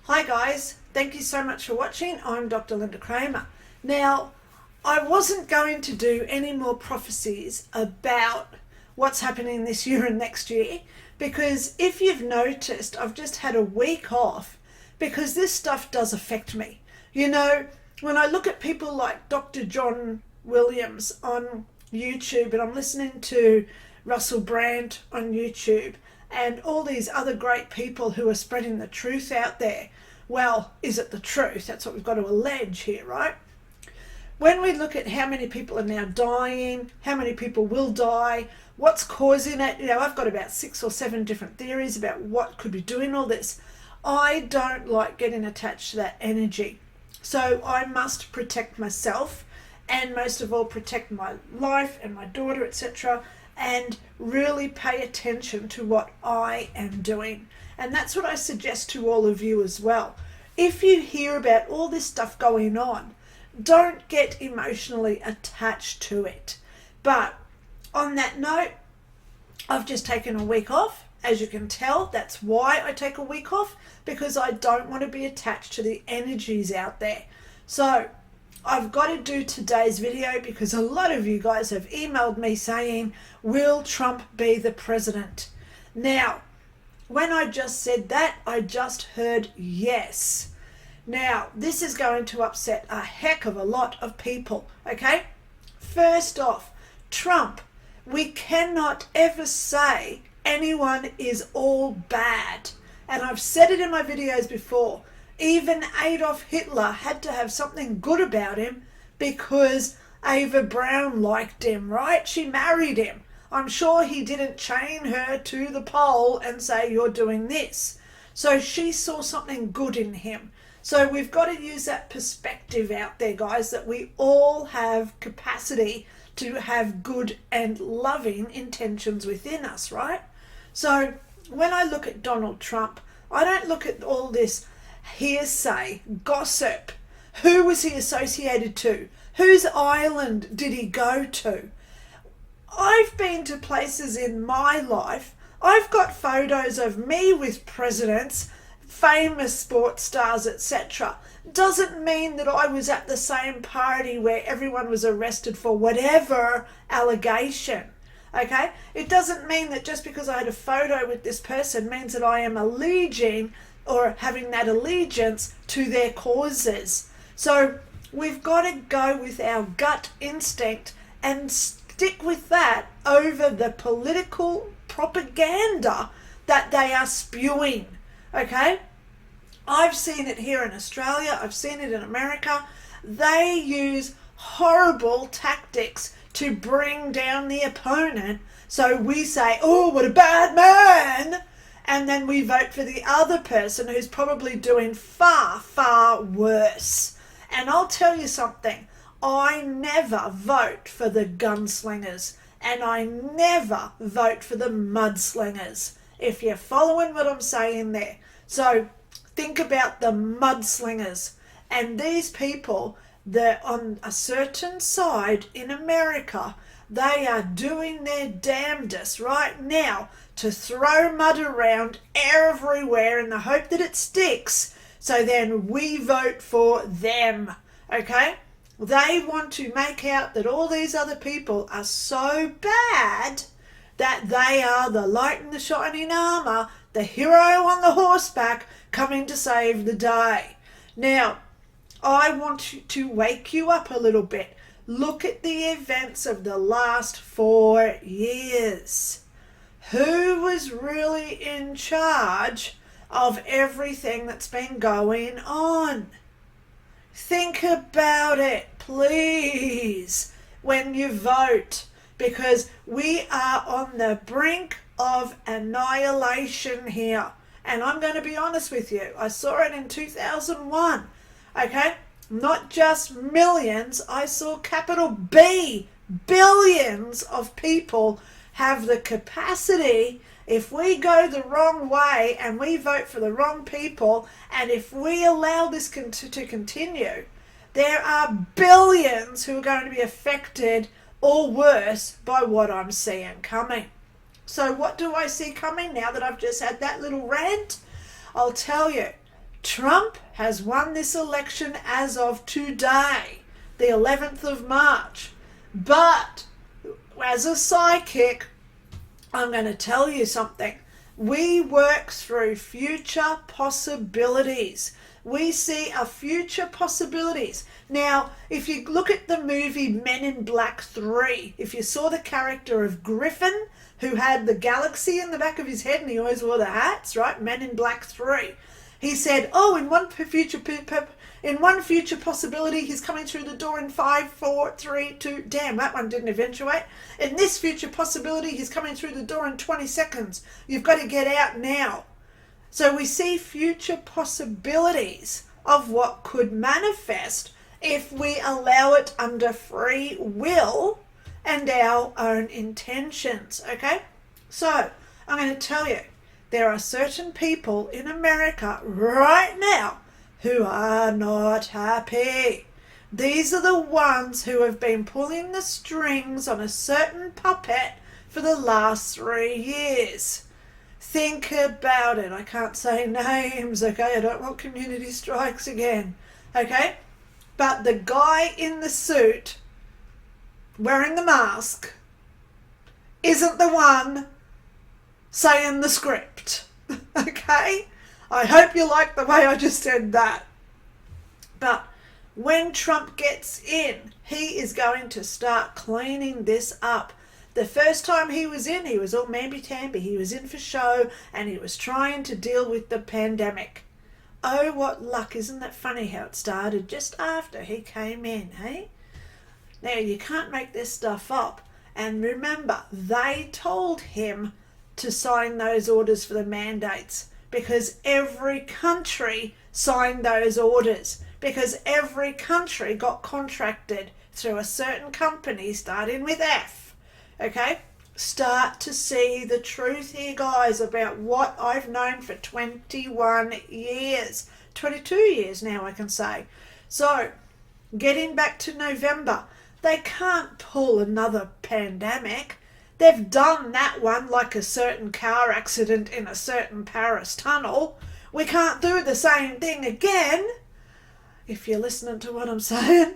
Hi guys, thank you so much for watching. I'm Dr. Lynda Cramer. Now, I wasn't going to do any more prophecies about what's happening this year and next year because if you've noticed, I've just had a week off because this stuff does affect me. You know, when I look at people like Dr. John Williams on YouTube and I'm listening to Russell Brand on YouTube and all these other great people who are spreading the truth out there. Well, is it the truth? That's what we've got to allege here, right? When we look at how many people are now dying, how many people will die, what's causing it, I've got about 6 or 7 different theories about what could be doing all this. I don't like getting attached to that energy. So I must protect myself and most of all protect my life and my daughter, etc., and really pay attention to what I am doing. And that's what I suggest to all of you as well. If you hear about all this stuff going on, don't get emotionally attached to it. But on that note, I've just taken a week off. As you can tell, that's why I take a week off, because I don't want to be attached to the energies out there. So I've got to do today's video because a lot of you guys have emailed me saying, will Trump be the president? Now, when I just said that, I just heard yes. Now, this is going to upset a heck of a lot of people, okay? First off, Trump, we cannot ever say anyone is all bad. And I've said it in my videos before. Even Adolf Hitler had to have something good about him because Ava Brown liked him, right? She married him. I'm sure he didn't chain her to the pole and say, you're doing this. So she saw something good in him. So we've got to use that perspective out there, guys, that we all have capacity to have good and loving intentions within us, right? So when I look at Donald Trump, I don't look at all this hearsay, gossip. Who was he associated to? Whose island did he go to? I've been to places in my life. I've got photos of me with presidents, famous sports stars, etc. Doesn't mean that I was at the same party where everyone was arrested for whatever allegation. Okay? It doesn't mean that just because I had a photo with this person means that I am alleging or having that allegiance to their causes. So we've got to go with our gut instinct and stick with that over the political propaganda that they are spewing. Okay? I've seen it here in Australia. I've seen it in America. They use horrible tactics to bring down the opponent. So we say, oh, what a bad man. And then we vote for the other person who's probably doing far, far worse. And I'll tell you something. I never vote for the gunslingers. And I never vote for the mudslingers. If you're following what I'm saying there. So think about the mudslingers. And these people, they're on a certain side in America. They are doing their damnedest right now to throw mud around everywhere in the hope that it sticks. So then we vote for them. Okay? They want to make out that all these other people are so bad that they are the light in the shining armor, the hero on the horseback coming to save the day. Now, I want to wake you up a little bit. Look at the events of the last 4 years. Who was really in charge of everything that's been going on? Think about it, please, when you vote, because we are on the brink of annihilation here. And I'm going to be honest with you. I saw it in 2001, okay? Not just millions, I saw capital B, billions of people have the capacity. If we go the wrong way and we vote for the wrong people, and if we allow this to continue, there are billions who are going to be affected or worse by what I'm seeing coming. So what do I see coming now that I've just had that little rant? I'll tell you, Trump has won this election as of today, the 11th of March. But as a psychic, I'm going to tell you something. We work through future possibilities. We see our future possibilities. Now, if you look at the movie Men in Black 3, if you saw the character of Griffin, who had the galaxy in the back of his head and he always wore the hats, right? Men in Black 3. He said, in one future possibility, he's coming through the door in 5, 4, 3, 2. Damn, that one didn't eventuate. In this future possibility, he's coming through the door in 20 seconds. You've got to get out now. So we see future possibilities of what could manifest if we allow it under free will and our own intentions, okay? So I'm going to tell you, there are certain people in America right now who are not happy. These are the ones who have been pulling the strings on a certain puppet for the last 3 years. Think about it. I can't say names, okay? I don't want community strikes again, okay? But the guy in the suit wearing the mask isn't the one saying the script, okay? I hope you like the way I just said that. But when Trump gets in, he is going to start cleaning this up. The first time he was in, he was all mamby-tamby. He was in for show and he was trying to deal with the pandemic. Oh, what luck. Isn't that funny how it started just after he came in, hey? Now, you can't make this stuff up. And remember, they told him to sign those orders for the mandates because every country signed those orders, because every country got contracted through a certain company starting with F. Okay? Start to see the truth here, guys, about what I've known for 21 years. 22 years now, I can say. So, getting back to November, they can't pull another pandemic. They've done that one like a certain car accident in a certain Paris tunnel. We can't do the same thing again, if you're listening to what I'm saying.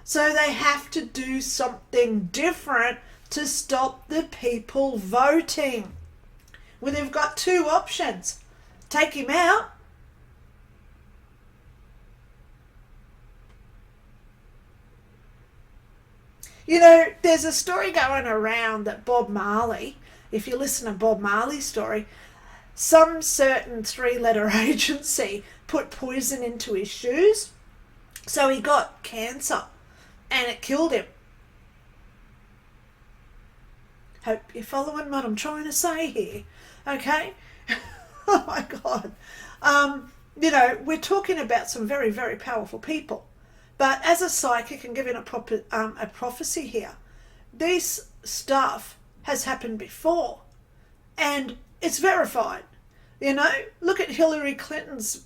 So they have to do something different to stop the people voting. Well, they've got two options. Take him out. You know, there's a story going around that Bob Marley, if you listen to Bob Marley's story, some certain 3-letter agency put poison into his shoes, so he got cancer and it killed him. Hope you're following what I'm trying to say here, okay? Oh my God. You know, we're talking about some very, very powerful people. But as a psychic and giving a prophecy here, this stuff has happened before and it's verified. You know, look at Hillary Clinton's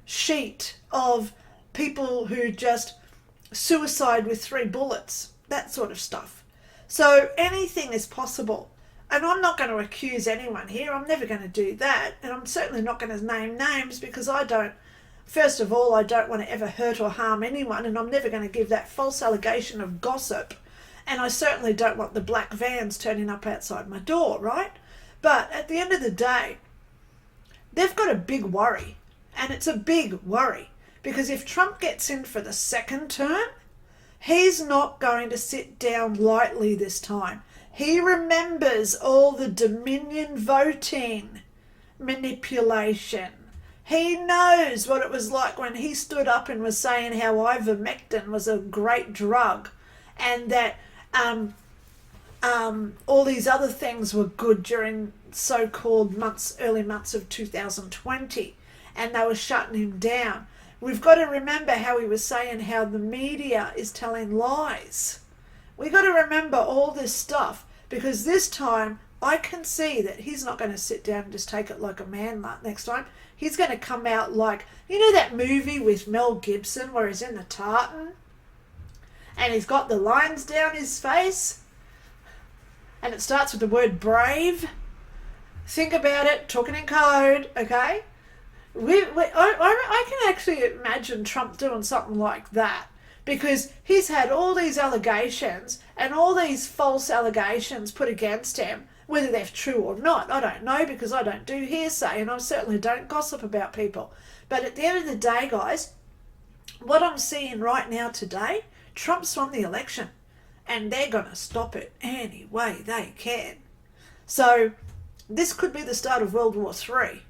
sheet of people who just suicide with 3 bullets, that sort of stuff. So anything is possible. And I'm not going to accuse anyone here. I'm never going to do that. And I'm certainly not going to name names because first of all, I don't want to ever hurt or harm anyone, and I'm never going to give that false allegation of gossip. And I certainly don't want the black vans turning up outside my door, right? But at the end of the day, they've got a big worry. And it's a big worry. Because if Trump gets in for the second term, he's not going to sit down lightly this time. He remembers all the Dominion voting manipulation. He knows what it was like when he stood up and was saying how ivermectin was a great drug and that all these other things were good during so-called early months of 2020, and they were shutting him down. We've got to remember how he was saying how the media is telling lies. We've got to remember all this stuff because this time I can see that he's not going to sit down and just take it like a man next time. He's going to come out like, you know that movie with Mel Gibson where he's in the tartan and he's got the lines down his face and it starts with the word brave? Think about it, talking in code, okay? I can actually imagine Trump doing something like that, because he's had all these allegations and all these false allegations put against him, whether they're true or not. I don't know, because I don't do hearsay and I certainly don't gossip about people. But at the end of the day, guys, what I'm seeing right now today, Trump's won the election and they're going to stop it any way they can. So this could be the start of World War III.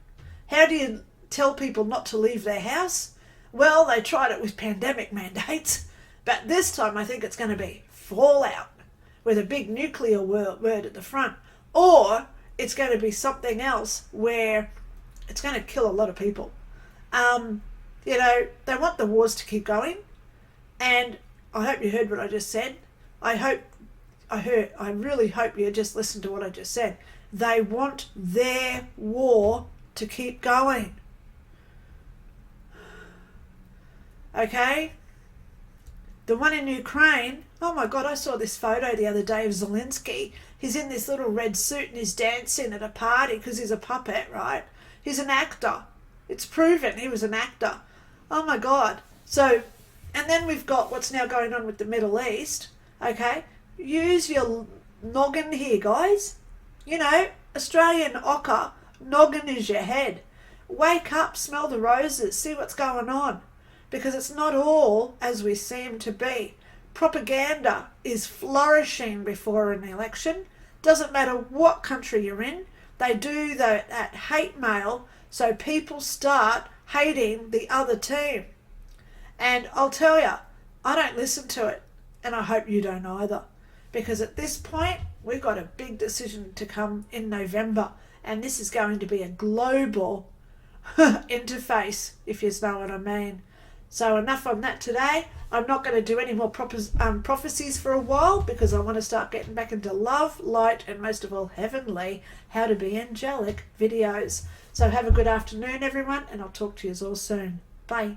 How do you tell people not to leave their house? Well, they tried it with pandemic mandates, but this time I think it's going to be fallout with a big nuclear word at the front, or it's going to be something else where it's going to kill a lot of people. You know, they want the wars to keep going, and I hope you heard what I just said. I really hope you just listened to what I just said. They want their war to keep going. Okay? The one in Ukraine, oh my God, I saw this photo the other day of Zelensky. He's in this little red suit and he's dancing at a party because he's a puppet, right? He's an actor. It's proven he was an actor. Oh my God. So, and then we've got what's now going on with the Middle East, okay? Use your noggin here, guys. You know, Australian ochre, noggin is your head. Wake up, smell the roses, see what's going on. Because it's not all as we seem to be. Propaganda is flourishing before an election. Doesn't matter what country you're in. They do that hate mail so people start hating the other team. And I'll tell you, I don't listen to it. And I hope you don't either. Because at this point, we've got a big decision to come in November. And this is going to be a global interface, if you know what I mean. So enough on that today. I'm not going to do any more prophecies for a while, because I want to start getting back into love, light, and most of all heavenly, how to be angelic videos. So have a good afternoon, everyone, and I'll talk to you all soon. Bye.